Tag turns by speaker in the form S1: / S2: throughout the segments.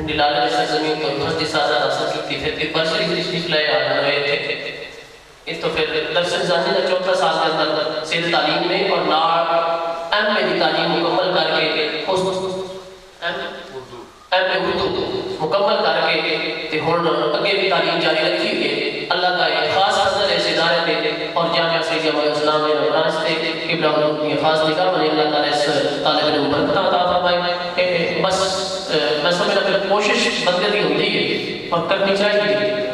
S1: پنڈلالہ جیسا زمین پر درستی سازہ رسل کی تھی پھر برشری تشریف لائے آ رہے تھے. تو پھر درس نظامی کا 14 سال کے اندر سیل تعلیم میں اور ایم اے کی تعلیم مکمل کر کے ایم اے اردو مکمل کر کے ہن اگے بھی تعلیم جاری رکھی ہے. اللہ کا ایک خاص فضل ہے اس ادارے پہ اور جامعہ سید جمال اسلام میں برانچ سے قبلہ حضور کی خاص نگاہ میں اللہ تعالیٰ اس طالب علم برکت عطا فرمائے. بس میں سمجھنا پھر کوشش بندے دی ہوتی ہے اور کرنی چاہیے.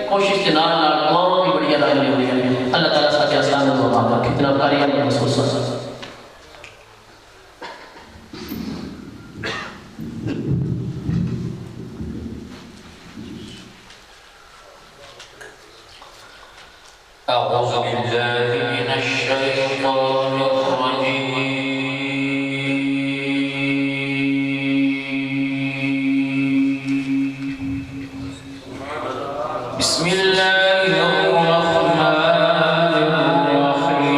S1: کوشش کے نال دعاؤں بھی بڑی ادائیں ہوتی ہیں. اللہ تعالیٰ ساتھ آسان میں دعا کر کتنا کاریہ میں محسوس ہو.
S2: أعوذ بالله من الشيطان الرجيم. بسم الله الرحمن الرحيم.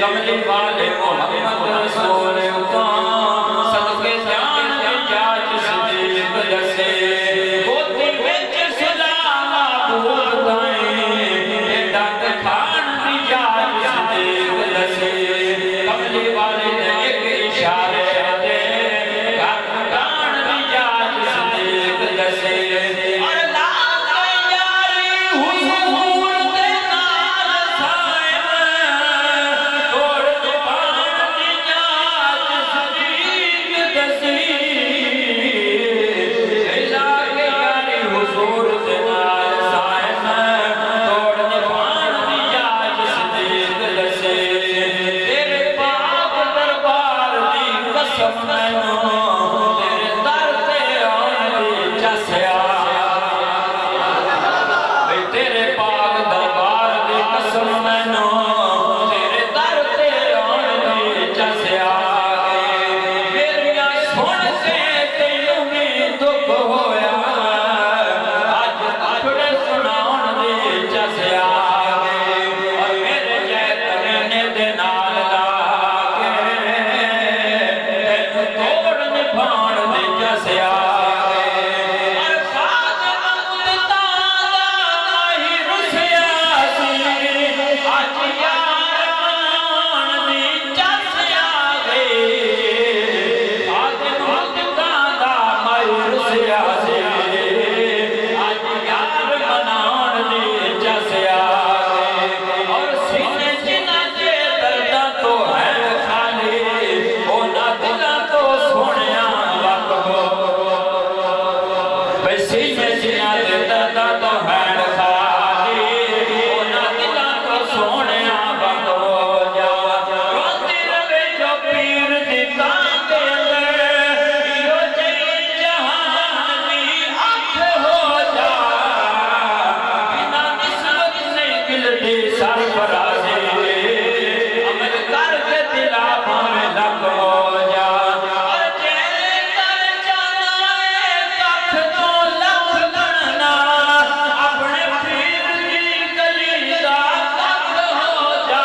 S2: کملی والے محمد رسول اللہ صدقے جان اجاز صدیق دسے گوتی وچ سلام محبوب دائیں ڈاک کھان اجاز صدیق دسے کملی والے نے ایک اشارے دے گھان اجاز صدیق دسے اور لاکھ یاری حضور دے نال سائم توڑ دبان اجاز صدیق دسے لاکھ یاری حضور دے نال سائم توڑ دبان اجاز صدیق دسے تیرے پاک دربار دی قسم مینوں تیرے در تے آن دی چسیا تیرے پاک دربار دی قسم مینوں تیرے در تے آن دی چسیا میریاں سن کے تینوں بھی دکھ ہویا اج اپنے سناؤن دی چسیا اور میرے جے کرینے دے نال لا کے تینوں توڑ نبھان دی چسیا اور خاتم مدتاں دا نہیں رسیا سی اج یار مان دی چسیا خاتم مدتاں دا نہیں رسیا سی اج یار منان دی چسیا اور سینے جنہ دے درداں تو ہے خالی اونا دلاں تو سونیاں وقت بھئی سینے جنہ دے درداں تو ہے خالی اونا دلاں تو سونیاں وقت ہو جا روندی روے جو پیر دی تان دے اندر ایو جئی جہان دی اکھ ہو جا بنا نسبت نہیں ملتی سرفرازی عمل کر کے دلا بھاویں لکھ ہو جا اور جیلے کر جانا ہے ککھ تو لکھ گننا اپنے پیر دی گلی دا ککھ ہو جا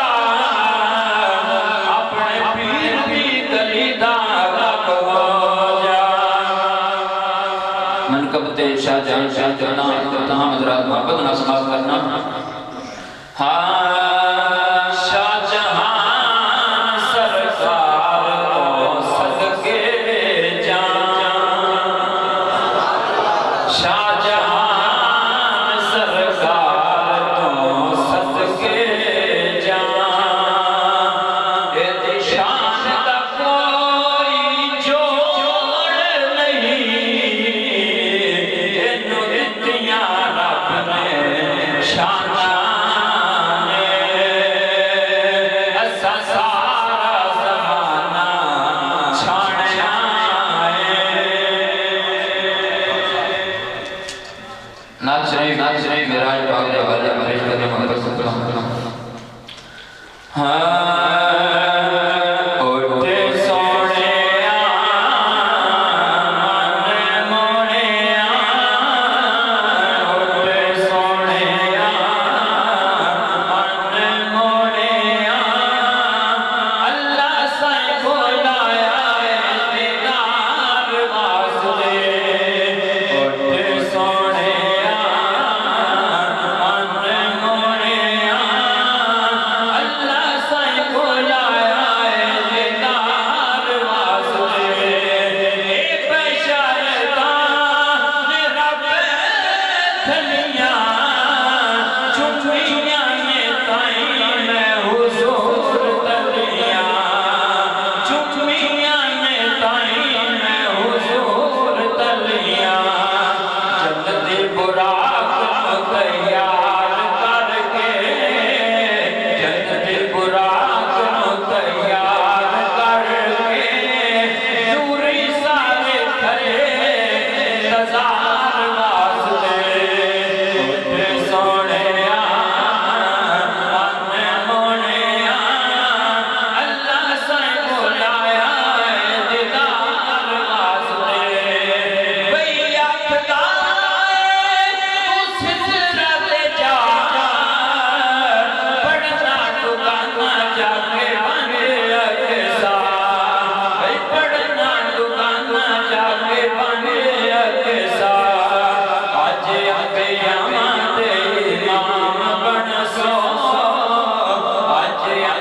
S2: اپنے پیر دی گلی دا ککھ ہو جا منقب تے شاہ جہاں شاہ جہاں تمام حضرات محبت نہ سماعت کرنا شاہ جہاں سرکار کو صدقے جان شاہ جہاں سرکار کو صدقے جان اے شان دا کوئی جوڑ نہیں اینو دتیاں رب نے شاناں اسا سارا زمانہ چھاڑیا ناچ رہی میراج پاک دے والے مریش کرنے محمد صلی اللہ علیہ وسلم اٹھے سوڑیا من موڑیا اٹھے سوڑیا من موڑیا اللہ سائیں بولایا دیدار واسطے اٹھے سوڑیا من موڑیا اللہ سائیں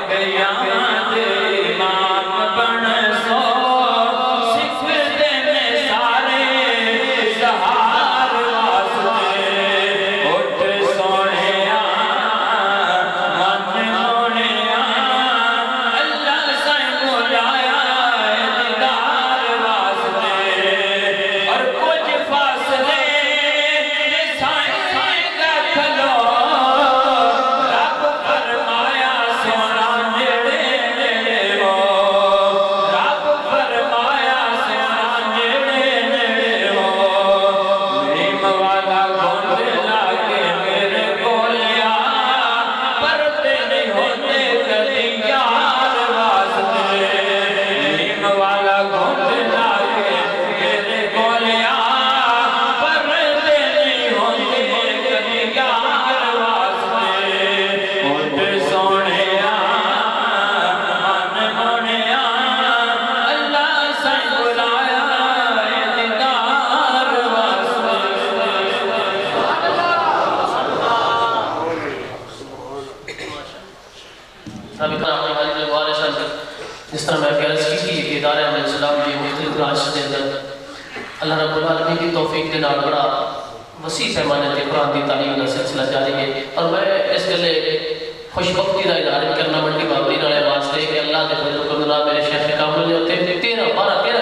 S2: گیا دے امام بن سو سکھ دن سارے سہار واسطے اٹھ سونیا من مونیا اللہ سے بلایا دیدار واسطے اور کچھ فاصلے سائیں رکھ لو رب فرمایا سونا نیڑے نیڑے ہو رب فرمایا سونا نیڑے نیڑے ہو نیم والا گھنڈ لا کے میرے کولیا پردے نہیں ہوتے کدی یار واسطے نیم والا گھنڈ لا کے میرے کولیا پردے نہیں ہوتے کدی یار واسطے اٹھ سونیا من مونیا اللہ سے بلایا دیدار واسطے
S1: سابقہ اپنے والد الوالد صاحب جس طرح میں عرض کی تھی کہ ادارہ علیہ السلام کی مختلف برانچ کے اندر اللہ رب العالمین کی توفیق کے نال بڑا وسیع پیمانے تے قرآن کی تعلیم کا سلسلہ جاری ہے اور میں اس گلے خوش بختی کا اظہار کرنا منڈی بابری والے واسطے کہ اللہ کے فضل و کرم نال میرے شیخ کامل نے ہوتے 13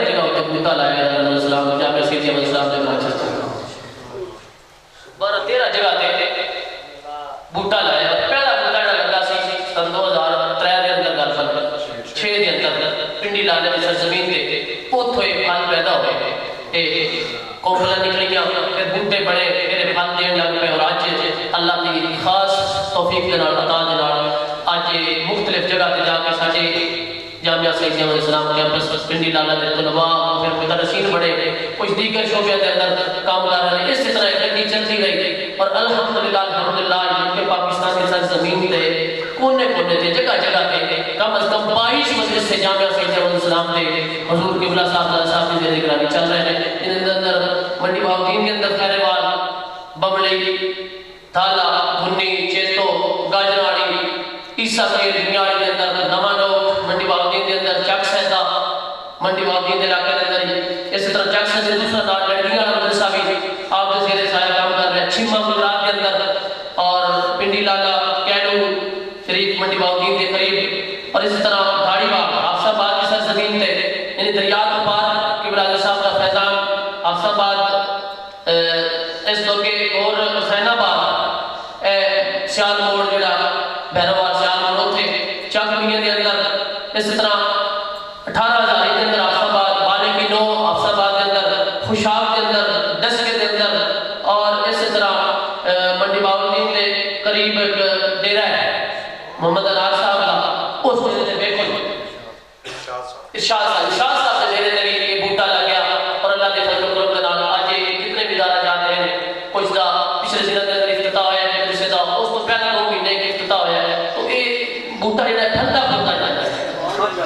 S1: جگہ ہوتے بوٹا لایا ہے علیہ السلام جامعہ سیدی احمد السلام کے برانچ 13 جگہ تے بوٹا لایا پہلا بوٹا جڑا لگا سی سن 2003 دے اندر گل بن 6 دے اندر پنڈی لانے دی سرزمین تے اوتھوں یہ پھل پیدا ہوئے کوملا نکلیاں پھر بوٹے بڑے پھر پھل دین لگ پے اور اج اللہ دی خاص توفیق دے نال عطا دے نال اج مختلف جگہ تے جا کے ساڈے جامعہ سیدی احمد السلام کیمپس پنڈی لالا دے طلباء پھر مدرسین بڑے کچھ دیگر شعبے دے اندر کام کر رہے ہیں اس طرح ایک گڈی چلتی رہی اور الحمدللہ کے پاکستان کی سرزمین تے کونے کونے تے جگہ جگہ تے کم از کم 22 مجلس سے جامعہ سیدی احمد السلام تے حضور قبلہ صاحب کی نگرانی چل رہے ہیں ان اندر منڈی باغین کے اندر خیروال بمڑی تھالا بھنی چیتو گاجراڑی عیسیٰ کے دنیاڑی کے اندر نواں لوگ منڈی باغین کے اندر چک سیدا منڈی باغین کے علاقے کے اندر اس طرح چک سیدا دوسرا نال لڑکیاں والا مدرسہ بھی آپ کے زیر سایہ کام کر رہے ہیں چھیما گجرات کے اندر اور پنڈی لالا کیڈو شریف منڈی باغین کے قریب اور اس طرح دھاڑی باغ حافظ آباد کی سرزمین تے یعنی دریا کے پار قبلہ صاحب کا فیضان حافظ آباد اس تو کے اور حسین آباد سیال موڑ جڑا بہروال سیال موڑ تھے چک میاں کے اندر اس طرح 18,000 کے اندر حافظ آباد بالے کی نو حافظ آباد کے اندر خوشاب کے اندر ڈسکے کے اندر اور اس طرح منڈی باغین کے قریب ایک ڈیرہ ہے محمد انار صاحب کا اس ڈیرے سے بالکل ارشاد صاحب سے میرے نبی یہ بوٹا لگ گیا اور اللہ کے فضل و کرم کے نال آج کتنے بھی ادارہ جاتے ہیں کچھ دا پچھلے ضلع کے اندر افتتاح ہوا ہے دوسرے دا اس تو پہلے 2 مہینے کے افتتاح ہوا ہے تو یہ بوٹا جڑا پھلتا پھلتا جاتا ہے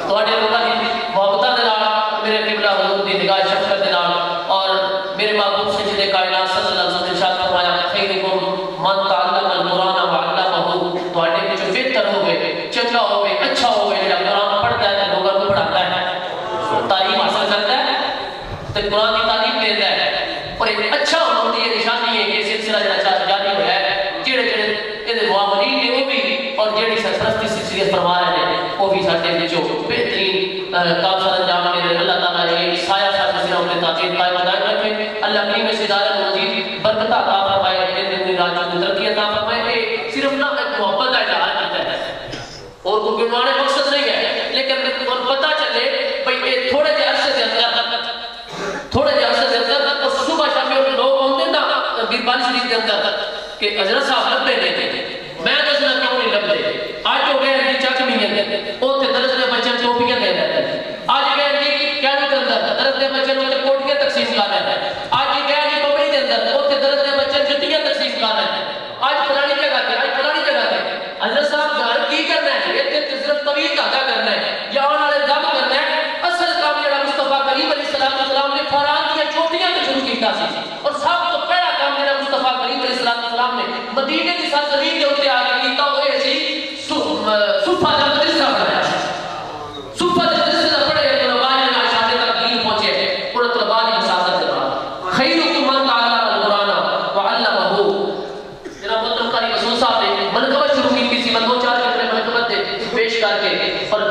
S1: تواڈے لوکاں دی محبتاں دے نال میرے قبلہ حضور دی نگاہ شفقت دے نال اور میرے محبوب سید کائنات صلی اللہ علیہ وسلم نے ارشاد فرمایا خیرکم من تعلم القرآن وعلمہ تواڈے وچ بہتر ہوے چنگا ہوے اچھا ہوے جڑا قرآن پڑھتا ہے لوگوں کو پڑھاتا ہے تعلیم حاصل کرتا ہے تو قرآن کی تعلیم دیتا ہے اور ایک اچھا ہونے کی نشانی ہے کہ سلسلہ جاری ہوا ہے جڑے جڑے یہ معاملین نے وہ بھی اور جڑی سرپرستی سلسلے فرما رہے ہیں وہ بھی سارے جو بہترین کام سر انجام دے رہے اللہ تعالیٰ یہ سایہ ساتھ سے ہم نے تعطیل قائم دائم رکھے اللہ کریم اس ادارے میں مزید برکت عطا فرمائے دن رات میں ترقی عطا فرمائے کہ صرف نہ ایک محبت کا اظہار کرتا ہے اور کوئی گنوانے مقصد نہیں ہے لیکن پتہ چلے بھئی یہ تھوڑے جے عرصے کے اندر اور صبح شام لوگ ہوتے نا بیربانی شریف کے اندر کہ حضرت صاحب لبے نہیں تھے میں دسنا کیوں نہیں لبے آج جو گئے جی چک نہیں ہے اوتے درس دے بچے ٹوپیاں دے رہے ہیں آج گئے جی کیڑوں کے اندر درس دے بچے اوتے کوٹیاں تقسیم کر رہے ہیں آج گئے جی بمبئی کے اندر اوتے درس دے بچے جتیاں تقسیم کر رہے ہیں آج فلانی جگہ تے حضرت صاحب گھر کی کرنا ہے یہ صرف طویل دھاگا کرنا ہے یا آنے والے دم کرنا ہے اصل کام جڑا مصطفیٰ کریم علیہ السلام نے فاران کی چوٹیاں تے شروع کیتا سی اور سب تو پہلا کام جڑا مصطفیٰ کریم علیہ السلام نے مدینے کی سرزمین کے اوتے آ کے کیتا وہ سی صفہ دا مدرسہ تھے اور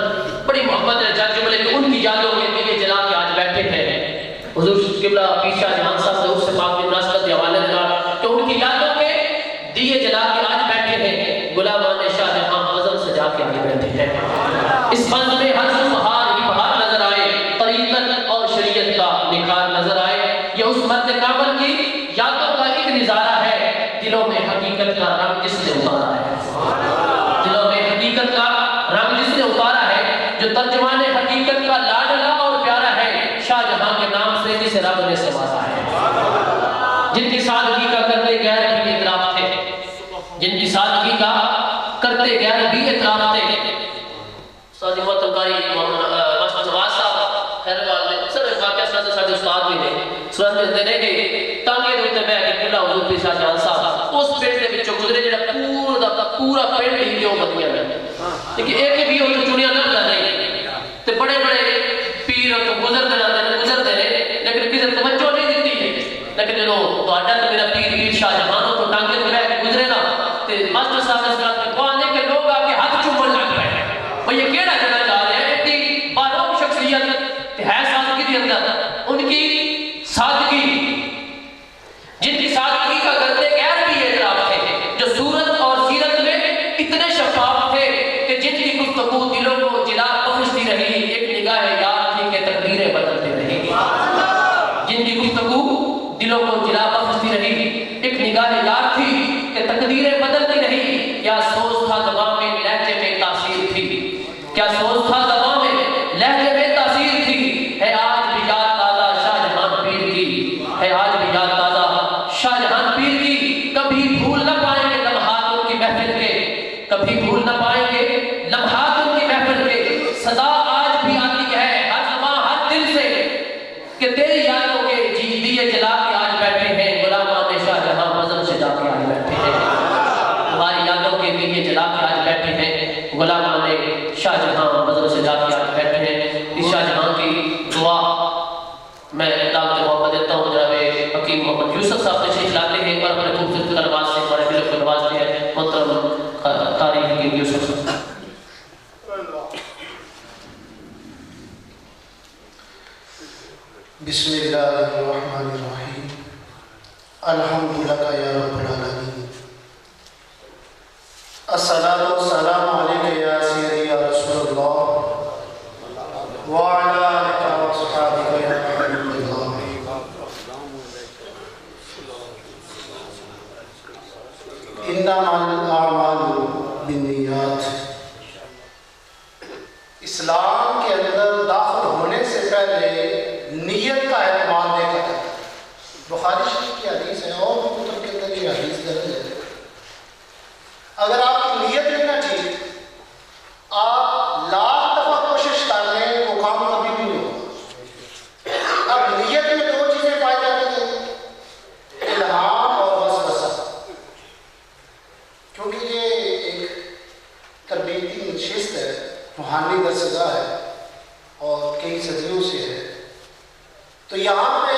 S1: بڑی محبت ہے جج جملے کہ ان کی یادوں میں دیے جلا کے آج بیٹھے ہیں حضور قبلہ پیر شاہ جہان صاحب سے اس سے پاک کی مناسبت کے حوالے سے کہ ان کی یادوں کے دیے جلا کے آج بیٹھے ہیں غلامان شاہ جہاں غزل سجا کے آگے بیٹھے ہیں اس بند میں ہر بہار ہی بہار نظر آئے طریقت اور شریعت کا نکھار نظر آئے یہ اس مرد کامل کی یادوں کا ایک نظارہ ہے دلوں میں حقیقت کا رنگ جس نے اتارا ہے دلوں میں حقیقت کا رنگ جس نے اتارا ہے جو ترجمان حقیقت کا لاڈلا اور پیارا ہے شاہ جہاں کے نام سے جسے رب نے سنوارا ہے جن کی سادگی کا کرتے غیر بھی اعتراف تھے جن کی سادگی کا کرتے غیر بھی اعتراف تھے سادی محترم قاری ماسٹر نواز صاحب خیرگال نے سر واقعہ سنتے ساڑھے استاد بھی نے سنتے دینے کے تانگے دوتے میں کہ قبلہ حضور پیر شاہ جہان صاحب اس پیڑ دے بچوں گزرے جڑا پورا پیڑ ہی دیوں بدیاں میں لیکن ایک بھی ہو تو چنیا نہ نہیں تے بڑے بڑے پیر تو گزر دے لیکن کسی توجہ نہیں دیتی ہے لیکن جو تو آڈا تو میرا پیر شاہ جہان ہو تو ٹانگے تو رہ گزرے نا تے ماسٹر صاحب نے سلام کے کہانے کے لوگ آکے ہاتھ چومن لگ رہے ہیں وہ یہ کیڑا جگہ جا رہے ہیں اتنی باروک شخصیت ہے سادگی دی اندر ان کی سادگی جن کی سادگی کا کرتے غیر بھی اعتراف تھے جو صورت اور سیرت میں اتنے شفاف تھے کہ جن کی گفتگو دلوں کو جلا بخشتی رہی ایک نگاہ یاد تھی کہ تقدیریں بدلتی رہی جن کی گفتگو دلوں کو جلا بخشتی رہی ایک نگاہ یاد تھی کہ تقدیریں بدلتی رہی کیا سوز تھا زبان میں لہجے میں تاثیر تھی کیا سوز تھا زبان میں لہجے میں تاثیر تھی ہے آج بھی یاد تازہ شاہ جہان پیر کی ہے آج بھی یاد تازہ شاہ جہان پیر کی کبھی بھول نہ پائیں گے لمحات ان کی محفل کے کبھی بھول نہ پائیں گے لمحات ان کی محفل کے صدا آج بھی آتی ہے ہر زمان ہر دل سے کہ تیری یادوں کے جی دیے جلا کے آج بیٹھے ہیں غلامان شاہ جہاں غزل سے جا کے آج بیٹھے ہیں ہماری یادوں کے دیے جلا کے آج بیٹھے ہیں غلامان شاہ جہاں غزل سے جا کے آج بیٹھے ہیں اس شاہ جہاں کی دعا میں دعوت محمد دیتا ہوں جناب حکیم محمد یوسف صاحب تشریف لاتے ہیں اور اپنے خوبصورت کلمات سے ہمارے دلوں کو نوازتے ہیں محترم قاری حکیم یوسف صاحب
S3: بسم اللہ الرحمن الرحیم الحمدللہ یا رب العالمین الصلاۃ والسلام علیک یا سیدی یا رسول اللہ وعلی آلک واصحابک یا حبیب اللہ انما الاعمال بالنیات اسلام کے اندر داخل ہونے سے پہلے نیت کا اعتماد دیکھا جاتا ہے بخاری شریف کی حدیث ہے اور بھی کتب کے اندر یہ حدیث درج ہے اگر آپ کی نیت نہیں نہ ٹھیک آپ لاکھ دفعہ کوشش کر لیں وہ کام کبھی بھی نہیں ہوگا اب نیت میں دو چیزیں پائی جاتی ہیں الہام اور وسوسہ کیونکہ یہ ایک تربیتی نشست ہے روحانی درسگاہ ہے اور کئی صدیوں سے ہے تو یہاں پہ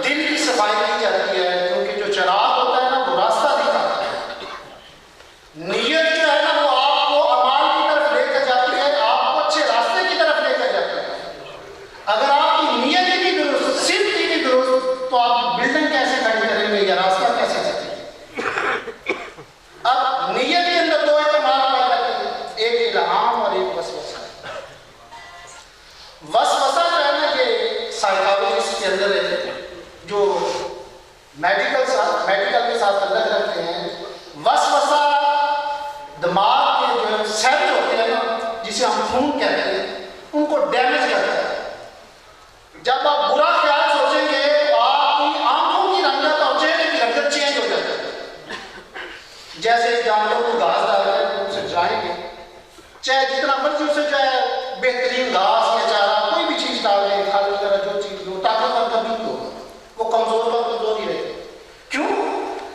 S3: دل کی صفائی کی جاتی ہے کیونکہ جو چراغ ہوتا ہے نا وہ راستہ دکھاتا ہے نیت جو ہے نا وہ آپ کو اعمال کی طرف لے کر جاتی ہے آپ کو اچھے راستے کی طرف لے کر جاتی ہے اگر آپ کی نیت ہی نہیں درست صرف ہی نہیں درست تو آپ بلڈنگ کیسے کھڑی کریں گے یا راستہ کیسے چلیں گے اب نیت کے اندر دو اعتماد پائے جاتے ہیں ایک الہام اور ایک وسوسہ وسوسہ جو ہے نا یہ سائیکالوجسٹ کے اندر ہے جو میڈیکل کے ساتھ تعلق رکھتے ہیں وسوسہ دماغ کے جو سیل ہوتے ہیں نا جسے ہم خون کہتے ہیں ان کو ڈیمیج کرتا ہے جب آپ برا خیال سوچیں گے تو آپ کی آنکھوں کی رنگت اور چہرے کی رنگت چینج ہو جاتی ہے جیسے جانوروں کو گھاس ڈال کر اسے جائیں گے چاہے جتنا مرضی اسے چاہے بہترین گھاس یا چارہ کوئی بھی چیز ڈال دیں کھانے وغیرہ جو چیز ہو طاقتور کبھی نہیں ہوگا وہ کمزور کا کمزور ہی رہے کیوں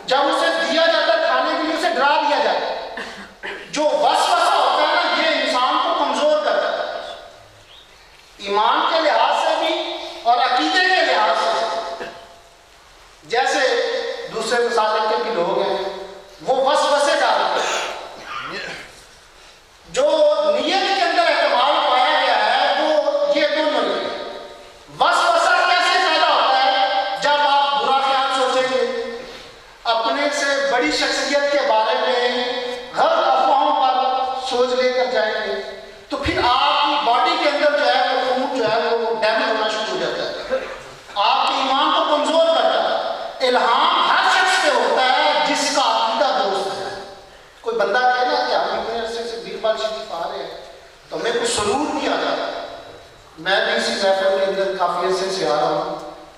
S3: جب اسے دیا جاتا ہے کھانے کے لیے اسے ڈرا دیا جاتا ہے جو وسوسہ ہوتا ہے نا یہ انسان کو کمزور کرتا ہے ایمان کے لحاظ سے بھی اور عقیدے کے لحاظ سے جیسے دوسرے مسالک کے بھی لوگ ہیں وہ وسوسے ڈالتے ہیں جو نیت کے جائیں گے تو پھر آپ کی باڈی کے اندر جو ہے وہ خون جو ہے وہ ڈیمیج ہونا شروع ہو جاتا ہے، آپ کے ایمان کو کمزور کرتا ہے۔ الہام ہر شخص پہ ہوتا ہے جس کا عقیدہ درست ہے۔ کوئی بندہ کہے نا کہ ہم اتنے عرصے سے بیربال شریف آ رہے ہیں تو ہمیں کچھ سرور نہیں آ جاتا۔ میں بھی اسی محفل کے اندر کافی عرصے سے آ رہا ہوں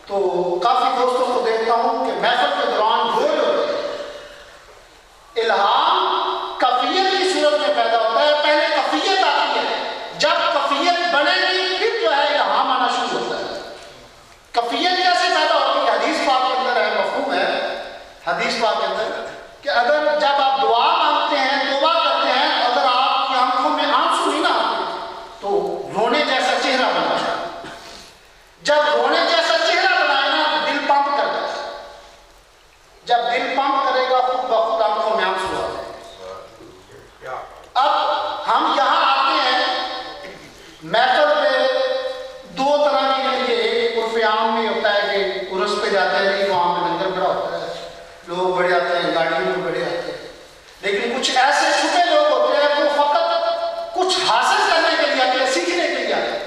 S3: تو کافی دوستوں کو دیکھتا ہوں کہ محفل کے دوران گول ہوتے ہیں۔ الہام کفیت کی صورت میں پیدا ہوتا ہے، پہلے کفیت آتی ہے، جب کفیت بنے گی پھر جو ہے الہام آنا شروع ہوتا ہے۔ کفیت کیسے پیدا ہوتی ہے؟ حدیث پاک کے اندر ہے، مفہوم ہے حدیث پاک کے اندر کہ اگر جب آپ دعا مانگتے ہیں، توبہ کرتے ہیں، اگر آپ کی آنکھوں میں آنسو نہیں نہ آتے تو رونے جیسا چہرہ بنانا۔ جب رونے جیسا چہرہ بنائے نا تو دل پمپ کرتا ہے، جب دل پمپ کرے گا خود بخود آنکھوں میں آنسو آ جائے گا۔ اب ہم یہاں آتے ہیں محفل پہ دو طرح کے لیے، ایک عرف عام میں ہوتا ہے کہ عرس پہ جاتے ہیں کہ وہاں پہ لنگر بڑا ہوتا ہے، لوگ بڑے آتے ہیں، گاڑیوں میں بڑے آتے ہیں، لیکن کچھ ایسے چھپے لوگ ہوتے ہیں وہ فقط کچھ حاصل کرنے کے لیے آتے ہیں، سیکھنے کے لیے آتے ہیں۔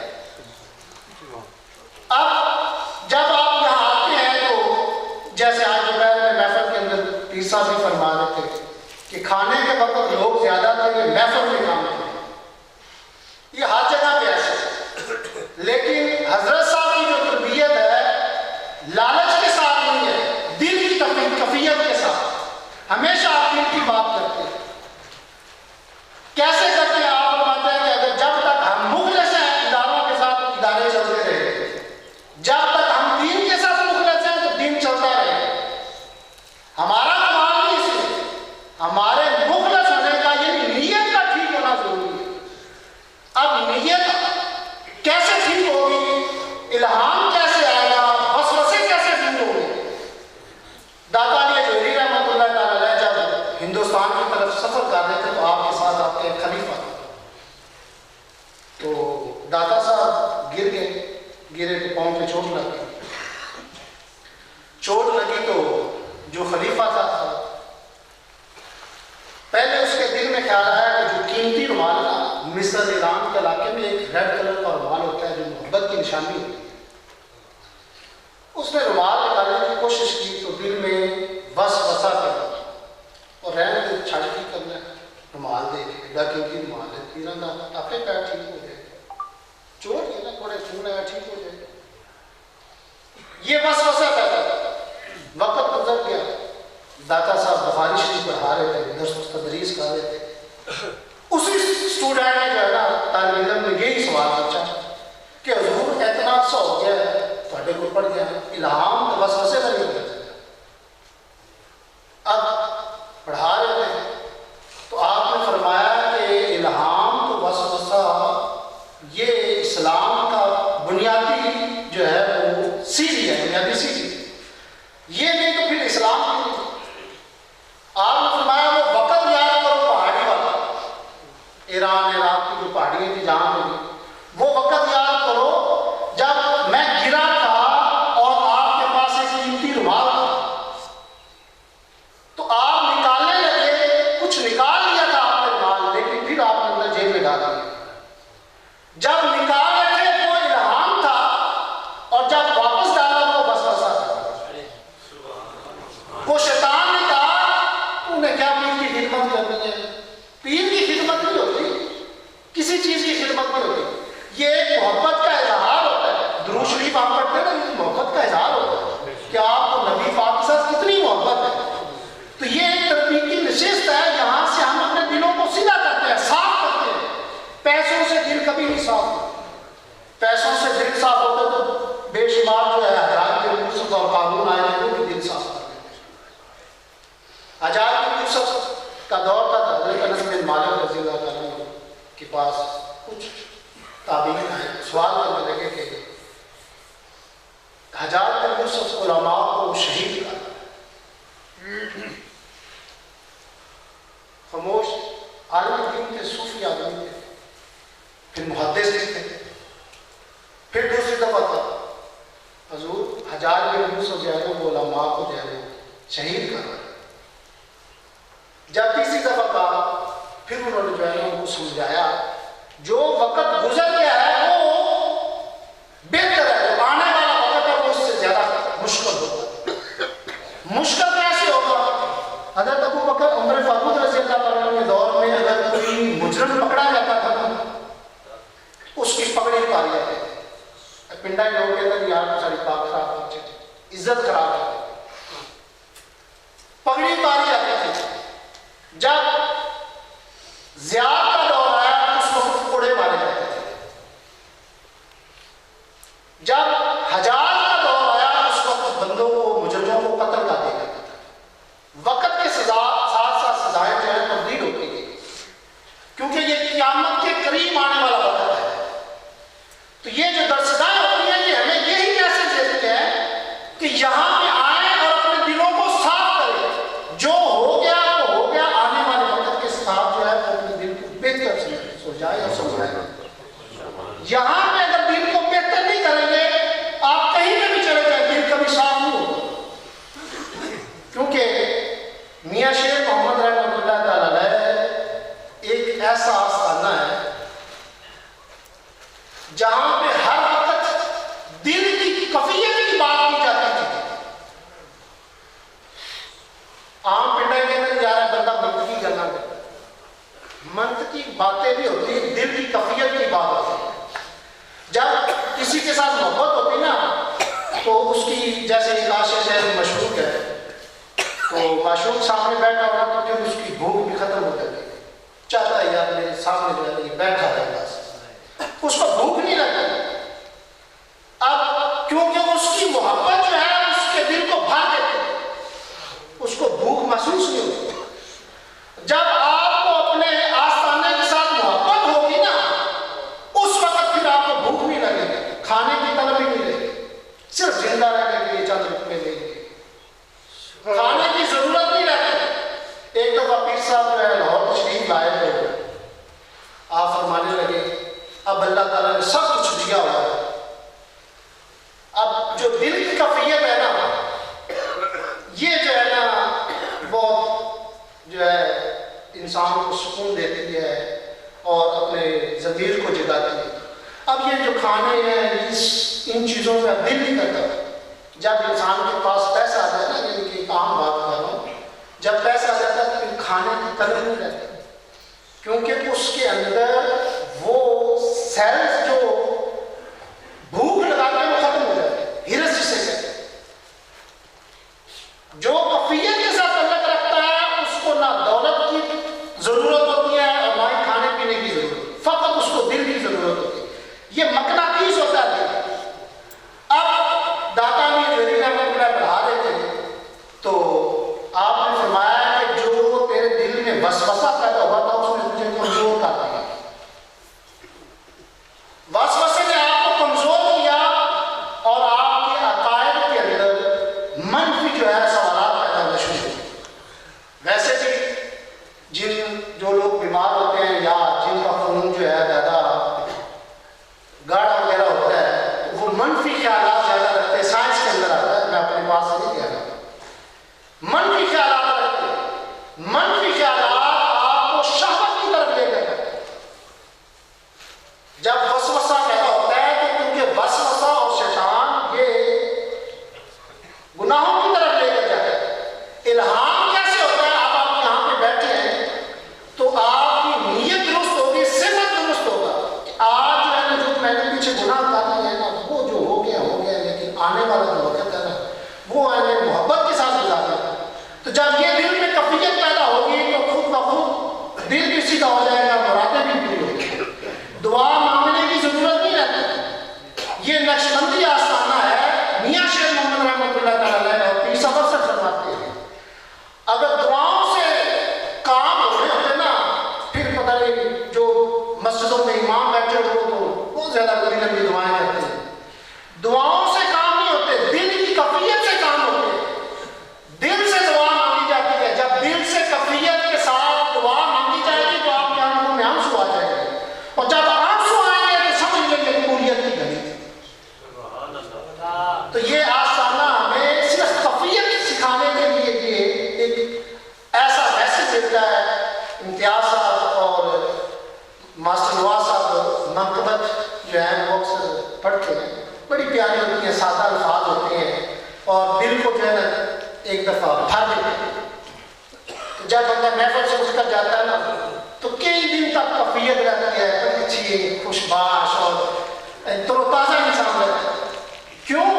S3: اب جب آپ یہاں آتے ہیں تو جیسے آج دوپہر میں محفل کے اندر پیر صاحب بھی فرما رہے تھے کہ کھانے کے وقت لوگ زیادہ تھے، یہ محفل میں کام کرتے ہیں، یہ ہر جگہ پہ ایسے ہے۔ لیکن حضرت صاحب کی جو تربیت ہے لالچ کے ساتھ نہیں ہے، دل کی کفیت کے ساتھ، ہمیشہ آپ دل کی بات کرتے ہیں۔ کیسے کرتے ہیں؟ آپ فرماتے ہیں کہ اگر جب تک ہم مخلص ہیں اداروں کے ساتھ ادارے چلتے رہے، جب تک ہم دین کے ساتھ مخلص ہیں تو دین چلتا رہے۔ ہمارا کمال نہیں اس میں، ہمارے مخلص ہونے کا یعنی نیت کا ٹھیک ہونا ضروری ہے۔ اب نیت کیسے ٹھیک ہوگی، الہام کیسے آئے گا، وسوسے کیسے دور ہوں گے؟ داتا علی جوہری رحمۃ اللہ تعالی علیہ جب ہندوستان کی طرف سفر کر رہے تھے تو آپ کے ساتھ آپ کے خلیفہ تھے، تو داتا صاحب گر گرے تو پاؤں پہ چوٹ لگ گئی۔ چوٹ لگی تو جو خلیفہ تھا پہلے اس کے دل میں خیال آیا کہ جو قیمتی رومال نا مصر ایران کے علاقے میں ایک ریڈ کلر کا رومال ہوتا ہے جو محبت کی نشانی ہوتی ہے، اس نے رومال نکالنے کی کوشش کی تو دل میں وسوسہ پیدا ہوا اور رہنے دے چھاڑی ٹھیک کرنا ہے، رومال دے کے ایڈا قیمتی رومال ہے، تیرا نہ اپنے پیر ٹھیک ہو جائے، چوٹ ہے نا تھوڑے خون ہے ٹھیک ہو جائے، یہ وسوسہ پیدا ہوا۔ وقت گزر گیا، داتا صاحب بخاری شریف پڑھا رہے تھے، درس تدریس کر رہے تھے، اسی اسٹوڈنٹ نے جو ہے نا طالب علم نے یہی سوال پوچھا کہ حضور اتنا عرصہ ہو گیا ہے تھوڑے کو پڑھ گیا، الہام تو وسوسے کا نہیں ہوتا۔ اب پڑھا رہے تھے تو آپ نے فرمایا کہ الہام تو وسوسہ یہ اسلام کا بنیادی جو ہے وہ سیڑھی ہے، بنیادی سیڑھی، یہ نہیں تو پھر اسلام نہیں۔ آپ نے فرمایا وہ وقت یاد کرو پہاڑی والا، ایران عراق کی جو پہاڑیاں تھی جہاں میں وہ وقت یاد کرو جب میں گرا تھا اور آپ کے پاس ایک قیمتی رومال تھا تو آپ نکالنے لگے، کچھ نکال لیا تھا آپ نے رومال، لیکن پھر آپ نے اندر جیب میں ڈال دیا۔ جب نکال رہے تھے وہ الہام تھا اور جب واپس ڈالا وہ وسوسہ تھا۔ وہ شیطان نے کہا انہیں کیا پیر کی خدمت کرنی ہے، پیر کی خدمت نہیں ہوتی، کسی چیز کی خدمت نہیں ہوتی، یہ ایک محبت کا اظہار ہوتا ہے۔ درود شریف آپ پڑھتے ہیں نا، یہ محبت کا اظہار ہوتا ہے کہ آپ کو نبی پاک کے ساتھ کتنی محبت ہے۔ تو یہ ایک تربیتی نشست ہے، یہاں سے ہم اپنے دلوں کو سیدھا کرتے ہیں، صاف کرتے ہیں۔ پیسوں سے دل کبھی نہیں صاف ہوتا، پیسوں سے دل صاف ہوتا تو بے شمار جو ہے حضرات بن یوسف اور قارون آئے ہیں وہ بھی دل صاف کر دیتے۔ حجاج بن یوسف کا دور تھا، حضرت انس بن مالک رضی اللہ تعالیٰ عنہ کے پاس کچھ تابعین آئے، سوال کرنے لگے کہ حجاج بن یوسف علماء کو شہید کر، خاموش عالم دین کے صوفی آدمی تھے، پھر محدث بھی تھے، پھر دوسری دفعہ تھا حضور حجاج بن یوسف جو ہے وہ علماء کو جو ہے شہید کر رہے۔ جب تیسری دفعہ کہا پھر انہوں نے جو ہے وہ سمجھایا جو وقت گزر گیا ہے وہ بہتر ہے، جو آنے والا وقت ہے وہ اس سے زیادہ مشکل ہوگا۔ مشکل کیسے ہوگا؟ حضرت ابو بکر عمر فاروق رضی اللہ عنہ کے دور میں اگر کوئی مجرم پکڑا جاتا تھا نا، اس کی پگڑی اتاری جاتی تھی۔ پنڈا لوگ کے اندر یار ساری پاک خراب ہوتی تھی، عزت خراب ہوتی تھی، پگڑی اتاری جاتی تھی۔ جب زیاد کا دور آیا اس وقت کوڑے مارے جاتے تھے۔ جب حجاج کا دور آیا اس وقت بندوں کو، مجرموں کو قتل کر دیا جاتا تھا۔ وقت کے ساتھ ساتھ سزائیں جو ہیں تبدیل ہوتی گئی، کیونکہ یہ قیامت کے قریب آنے والا وقت ہے۔ تو یہ جو درسگاہ ہوتی ہے یہ ہمیں یہی میسج دیتی ہے کہ یہاں پہ آئیں اور اپنے دلوں کو صاف کریں۔ جو ہو گیا وہ ہو گیا، آنے والے وقت کے ساتھ جو ہے وہ اپنے دل کو بہتر سے سوچائے اور سمجھائے۔ یہاں پہ اگر دل کو بہتر نہیں کریں گے، آپ کہیں پہ بھی چلے جائیں دل کبھی صاف نہیں ہوگا۔ کیونکہ میاں شیخ محمد رحمۃ اللہ تعالی علیہ ایک ایسا آستانہ ہے جہاں پہ ہر وقت دل کی کیفیت کی بات کی جاتی تھی۔ عام پنڈا کے اندر جا رہا ہے بندہ منطقی کرنا کرتا ہے، منطقی باتیں بھی ہوتی ہیں، دل کی کیفیت کی بات ہوتی ہے۔ جب کسی کے ساتھ محبت ہوتی نا تو اس کی، جیسے ایک عاشق ہے مشہور ہے، تو معشوق سامنے بیٹھا ہوا تو پھر اس کی بھوک بھی ختم ہو جاتی ہے، چاہتا ہے یار میرے سامنے جو ہے یہ بیٹھا ہے، بس اس کو بھوک نہیں لگتی۔ اب کیونکہ اس کی محبت جو ہے اس کے دل کو بھر دیتی ہے، اس کو بھوک محسوس نہیں ہوتی۔ جب آپ کو اپنے آستانے کے ساتھ محبت ہوگی نا اس وقت پھر آپ کو بھوک نہیں لگے گی، کھانے کی طلب ہی نہیں لگے گی، صرف زندہ رہنے کے لیے چند رقمے لے گی، کھانے کی ضرورت نہیں رہتی۔ ایک دفعہ پیر صاحب جو ہے لاہور تشریف لائے تھے، آپ فرمانے لگے اب اللہ تعالیٰ نے سب کچھ دیا ہوا ہے، اب جو دل کی کیفیت ہے نا یہ جو ہے نا بہت جو ہے انسان کو سکون دیتی ہے اور اپنے ضمیر کو جگاتی ہے۔ اب یہ جو کھانے ہیں ان چیزوں میں دل نہیں کرتا۔ جب انسان کے پاس پیسہ آتا ہے نا، یعنی کہ عام بات کر رہا ہوں، جب پیسہ آ جاتا ہے تو پھر کھانے کی قدر نہیں رہتی، کیونکہ اس کے اندر وہ سیلز جو بھوک لگاتے ہیں وہ ختم ہو جاتے ہیں، ہرس جسے کہتے ہیں۔ جو کیفیت کے ساتھ تعلق رکھتا ہے اس کو نہ دولت کی ضرورت ہوتی ہے اور نہ ہی کھانے پینے کی ضرورت، فقط اس کو دل کی ضرورت ہوتی ہے۔ یہ مقناطیس ہوتا ہے دل۔ اب داتا میں جوہری رحمۃ اللہ پڑھا دیتے ہیں تو آپ نے فرمایا کہ جو تیرے دل میں وسوسہ پیدا ہوا تھا اس نے تجھے کمزور کر دیا، وسوسے نے آپ کو کمزور کیا اور آپ کے عقائد کے اندر منفی جو ہے سوالات پیدا ہونا شروع ہوئے۔ ویسے بھی جو لوگ بیمار ہوتے ہیں یا جن کا خون جو ہے زیادہ گاڑھا وغیرہ ہوتا ہے وہ منفی خیالات زیادہ رکھتے ہیں، سائنس کے اندر آتا ہے، میں اپنے پاس سے نہیں کہہ رہا، منفی خیالات رکھتے ہیں۔ منفی خیالات آپ کو شہوت کی طرف لے کر جاتے ہیں۔ جب وسوسہ پیدا ہوتا ہے تو کیونکہ وسوسہ اور شیطان یہ گناہوں کی طرف لے کر جاتا ہے۔ الہام کیسے ہوتا ہے؟ آپ یہاں پہ بیٹھے ہیں تو آپ کی نیت درست ہوگی، سمت درست ہوگا کہ آج جو ہے نا جو میں نے پیچھے گناہ کرنا ہے نا وہ جو ہو گیا لیکن آنے والا جو وقت ہے نا وہ میں محبت کے ساتھ گزارنا ہے۔ تو جب یہ دل میں کیفیت پیدا ہوگی تو خود بخود دل بھی سیدھا ہو جائے گا، مرادیں بھی پوری ہوگی، دعا مانگنے کی ضرورت نہیں رہتی۔ یہ نقشبندی آستانہ ہے، میاں شیخ محمد رحمۃ اللہ تعالی علیہ اور پیر صاحب سے فرماتے ہیں اگر دعاؤں سے کام ہو رہے ہوتے نا پھر پتہ نہیں جو مسجدوں میں امام بیٹھے ہو تو بہت زیادہ لمبی لمبی دعائیں کرتے ہیں۔ دعاؤں سے کام نہیں ہوتے، دل کی کیفیت سے کام ہوتے ہیں، دل سے دعا مانگی جاتی ہے۔ جب دل سے کیفیت کے ساتھ دعا مانگی جائے گی تو آپ کے آنکھوں میں آنسو آ جائے گا، اور جب آنسو آئیں گے تو سمجھ لیں گے قبولیت کی گھڑی تھی۔ تو یہ آستانہ ہمیں صرف کیفیت سکھانے کے لیے یہ ایک ایسا میسج دیتا ہے۔ امتیاز صاحب اور ماسٹر نواز صاحب منقبت جو ہے وہ اکثر پڑھتے ہیں، بڑی پیاری ہوتی ہیں، سادہ الفاظ ہوتے ہیں اور دل کو جو ہے نا ایک دفعہ بھر دیتے ہیں۔ جب بندہ محفل سے اٹھ کر جاتا ہے نا تو کئی دن تک کفیت رہتی ہے، بڑی اچھی خوشباش اور تر و تازہ انسان رہتا ہے۔ کیوں؟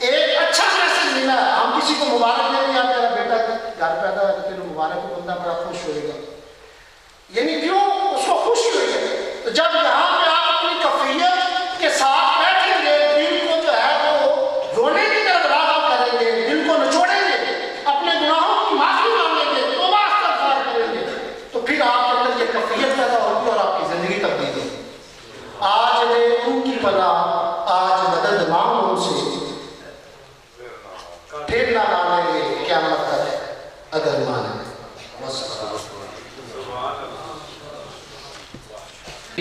S3: ایک اچھا میسج ملا ہے۔ ہم کسی کو مبارک دیں گے، یا میرا بیٹا گھر پیدا ہے تو پھر مبارک کو بندہ بڑا خوش ہوئے گا، یعنی کیوں اس کو خوشی ہوئی ہے۔ تو جب یہاں پہ آپ اپنی کفیت کے ساتھ بیٹھیں گے، دل کو جو ہے وہ رونے کی طرف راغب کریں گے، دل کو نچوڑیں گے، اپنے گناہوں کی معافی مانگیں گے، توبہ استغفار کریں گے، تو پھر آپ کے اندر یہ کفیت پیدا ہوگی اور آپ کی زندگی تبدیل ہوگی۔ آج لے ان کی پناہ، آج مدد مانگ ان سے، پھر نہ مانیں گے قیامت تک اگر مانیں گے۔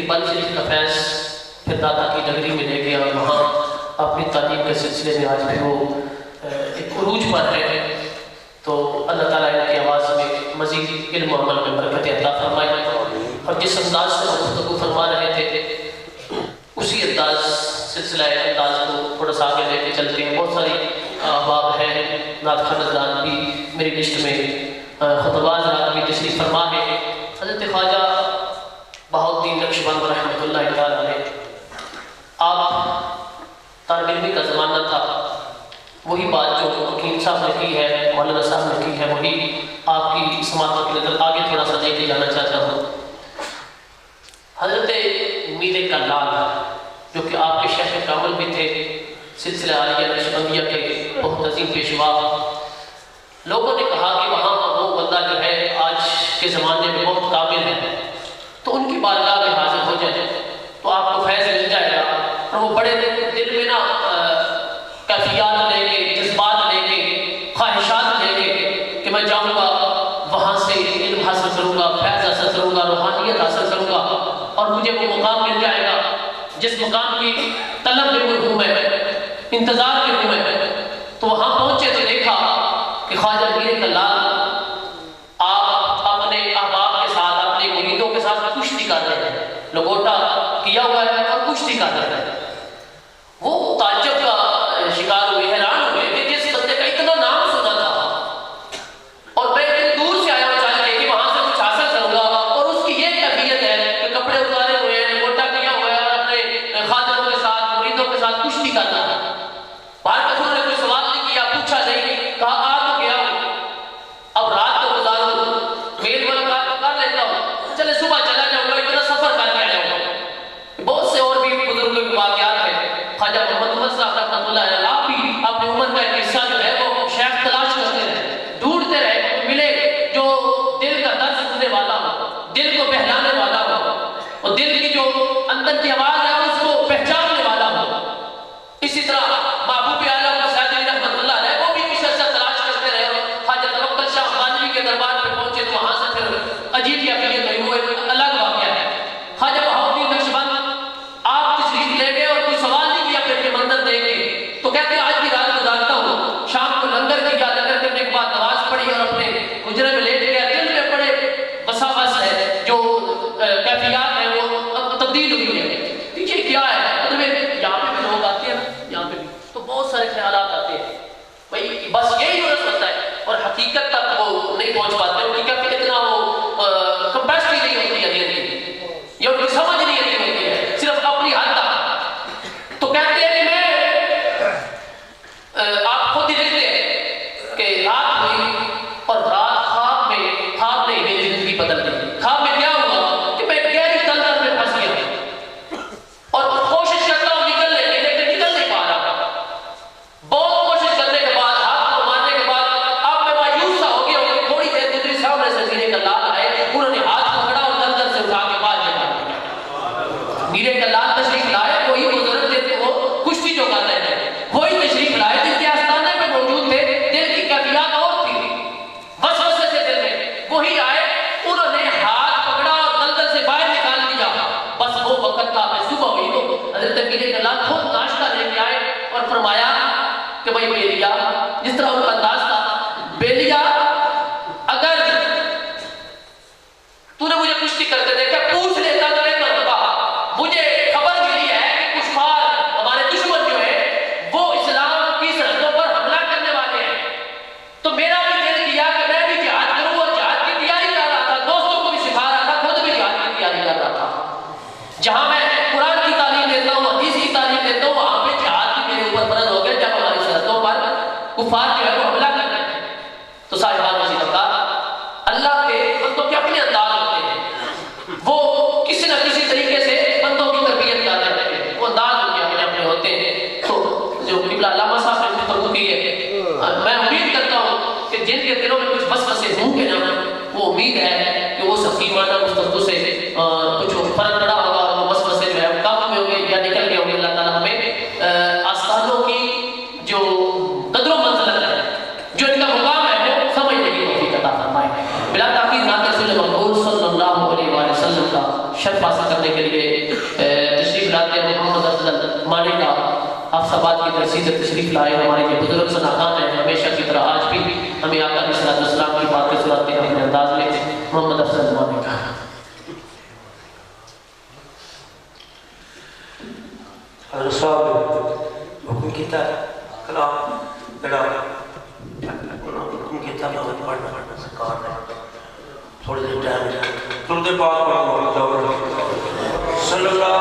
S1: بل شریف کا فیض پھر دادا کی نگری میں لے گیا اور وہاں اپنی تعلیم کے سلسلے میں آج بھی وہ ایک عروج پر ہے۔ تو اللہ تعالیٰ ان کی آواز میں مزید علم و عمل میں برکت عطا فرمائے، اور جس انداز سے وہ گفتگو فرما رہے تھے اسی سلسلہ انداز کو تھوڑا سا آگے لے کے چلتے ہیں۔ بہت ساری احباب ہیں، نعت خواہ حضرات بھی میری لسٹ میں، خطبہ حضرات بھی تشریف فرما ہے۔ حضرت خواجہ بہاؤالدین نقشبند رحمۃ اللہ تعالیٰ علیہ، آپ طالب علمی کا زمانہ تھا، وہی بات جو حکیم صاحب نے کی ہے، مولانا صاحب نے کی ہے، وہی آپ کی سماعتوں کی نظر آگے تھوڑا سا لے کے جانا چاہتا ہوں۔ حضرت میر کلال جو کہ آپ کے شیخ کامل بھی تھے، سلسلہ عالیہ نقشبندیہ کے بہت عظیم پیشوا، لوگوں نے کہا کہ وہاں وہ بندہ جو ہے آج کے زمانے میں بہت قابل ہے، تو ان کی بارگاہ میں حاضر ہو جائے تو آپ کو فیض مل جائے گا۔ اور وہ بڑے دل میں نا کیفیات لے کے، جذبات لے کے، خواہشات لے کے کہ میں جاؤں گا وہاں سے علم حاصل کروں گا، فیض حاصل کروں گا، روحانیت حاصل کروں گا، اور مجھے وہ مقام مل جائے گا جس مقام کی طلب میں ہوں میں، انتظار میں ہوں میں۔ تو وہاں پہنچے تو دیکھا کہ خواجہ میر کلال آپ اپنے احباب کے ساتھ، اپنے مریدوں کے ساتھ کشتی کر رہے ہیں، لگوٹا کیا ہوا ہے اور کشتی کر رہے ہیں۔ وہ تعجب کا شکار ہوئے، حیران ہوئے کہ جس بندے کا اتنا نام سنا تھا اور میں اتنی دور سے آیا ہوں چاہ کے کہ وہاں سے کچھ حاصل کروں گا، اور اس کی یہ کیفیت ہے کہ کپڑے اتارے ہوئے ہیں، لگوٹا کیا ہوا ہے، اور اپنے خادموں کے ساتھ، مریدوں کے ساتھ کشتی کرنا ہے۔ باہر کفر نے کوئی سوال نہیں کیا، پوچھا نہیں، کہا آ تو گیا ہوں، اب رات کو گزاروں، میل ملاقات تو کر لیتا ہوں، چلے صبح چلا جاؤں گا، اتنا سفر کر کے آیا ہوں۔ بہت سے اور بھی بزرگوں کے واقعات ہیں۔ خواجہ محمد عمر صاحب رحمۃ اللہ علیہ، آپ بھی اپنی عمر کا ایک حصہ جو ہے وہ شیخ تلاش کرتے رہے، ڈھونڈتے رہے، ملے جو دل کا درد سننے والا ہو، دل کو بہلانے والا ہو، اور دل کی جو اندر کی آواز ہے اس کو پہچاننے والا ہو۔ اسی طرح محبوب عالم سید علی رحمۃ اللہ علیہ، وہ بھی کچھ عرصہ تلاش کرتے رہے، اور خواجہ توکل شاہ خانوی کے دربار پہ پہنچے تو وہاں سے پھر عجیب کیفیت ہوئی، وہ ایک الگ واقعہ ہے۔ خواجہ بہاؤالدین نقشبند آپ تشریف لے گئے اور کوئی سوال نہیں کیا پھر یہ منظر دیکھ کے، تو کہتے ہیں آج کی رات گزارتا ہوں، شام کو لنگر کیا، لنگر کرنے کے بعد نماز پڑھی اور اپنے حجرے میں لیٹ گیا، دل میں بڑے بسا بس ہے، جو کیفیات ہیں وہ تبدیل ہوئی ہے۔ یہ کیا ہے؟ مطلب یہاں پہ بھی لوگ آتے ہیں نا، یہاں پہ بھی تو بہت سارے خیالات آتے ہیں، بھائی بس یہی ضرورت ہوتا ہے، اور حقیقت تک وہ نہیں پہنچ پاتے، ان کی کیفیت اتنا وہ کمپیسٹی نہیں ہوتی ہے دل کی، یا ان کی سمجھ نہیں ہوتی ہے، صرف اپنی حد تک۔ تو کہتے ہیں کہ میں آپ خود ہی لکھتے ہیں کہ رات ہوئی اور رات خواب نے میری زندگی بدل دی۔ خواب میں کیا ہوا کہ میں گہری دلدل میں پھنس گیا اور کوشش کرتا ہوں نکلنے کی، لیکن نکل نہیں پا رہا۔ بہت کوشش کرنے کے بعد، ہاتھ کو مارنے کے بعد، اب میں مایوس سا ہو گیا ہوں کہ تھوڑی دیر گزری، سامنے سے میر کلال آئے، انہوں نے ہاتھ پکڑا اور دلدل سے اٹھا کے باہر نکالا۔ میر کلال تشریف لائے، وہی بزرگ تھے، وہ کشتی جو کر رہے تھے، وہی تشریف لائے جن کے آستانے پہ موجود تھے، دل کی کیفیات اور تھی، وسوسے سے دل میں، وہی آئے، انہوں نے ہاتھ پکڑا اور دلدل سے باہر نکال دیا۔ بس وہ وقت تھا، میں صبح ہوئی تو حضرت میر کلال خود ناشتہ لے کے آئے اور فرمایا کہ بھائی بیلیا، جس طرح ان کا انداز تھا، بیلیا اگر تو نے مجھے کشتی کرتے دیکھا، پوچھ لیتا تو بہتر ہوتا، مجھے کفار جو ہے وہ حملہ کرتے ہیں تو صاحبان نشید افکار اللہ کے بندوں کے اپنے انداز ہوتے ہیں، وہ کسی نہ کسی طریقے سے بندوں کی تربیت کر رہے ہیں، وہ انداز ان کے اپنے اپنے ہوتے ہیں۔ تو جو قبلہ علامہ صاحب نے گفتگو کی ہے، میں امید کرتا ہوں کہ جن کے دلوں میں کچھ وسوسے ہوں گے نا، وہ امید ہے کہ وہ حکیمانہ گفتگو سے کچھ فرق پڑا ہوگا اور وہ وسوسے جو ہے کم ہوئے ہوں گے یا نکل گئے ہوں گے۔ اللہ تعالیٰ ہمیں آستانوں کی جو قدر و منزلت ہے، جو ان کا مقام ہے، وہ سمجھنے کی توفیق عطا فرمائے۔ بلا تاخیر نعت رسول مقبول صلی اللہ علیہ وآلہ وسلم کا شرف حاصل کرنے کے لیے تشریف لاتے ہیں محمد افضل مانی کا آفساباد کی ترسیل سے تشریف لائے ہمارے یہ بزرگ سناخان ہیں، ہمیشہ کی طرح آج بھی ہمیں آقا علیہ السلام کی باتیں سناتے ہیں اپنے انداز میں۔ محمد افضل مانی کا
S4: حضرت صاحب حکم کیتا ہے کلام بڑا حکم کیتا ہے بہت پڑھنا سرکار نے تھوڑے دیر ٹائم ترد پاک پڑھنا صلی اللہ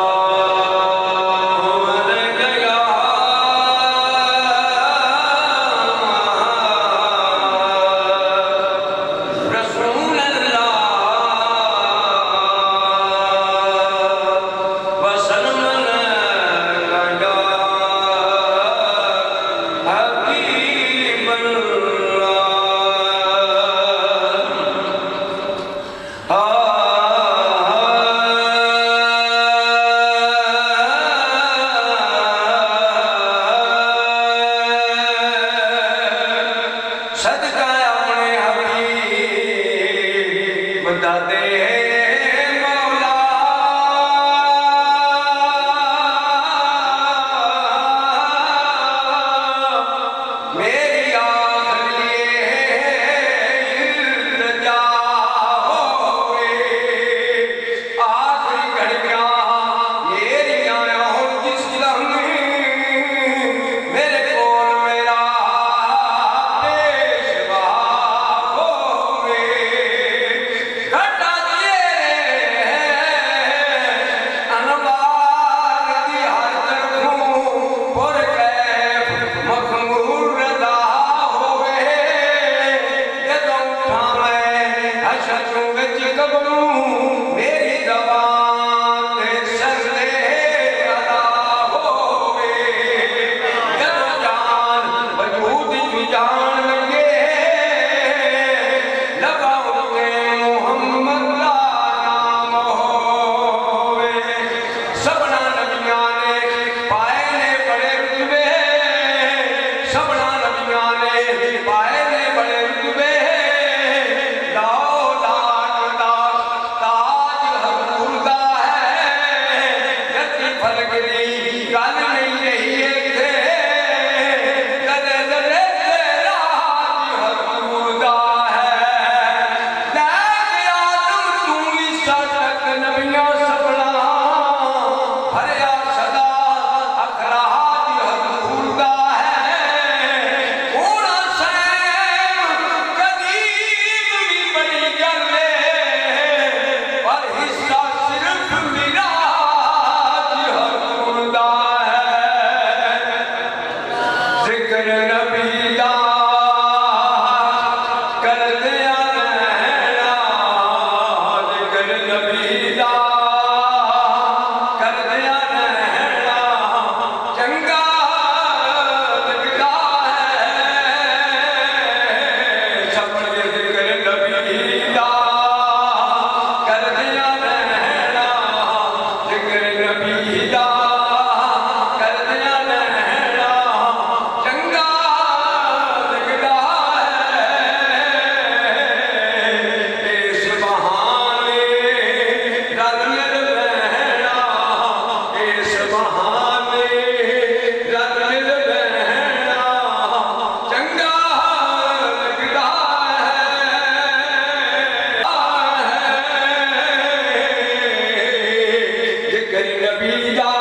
S2: نبی دا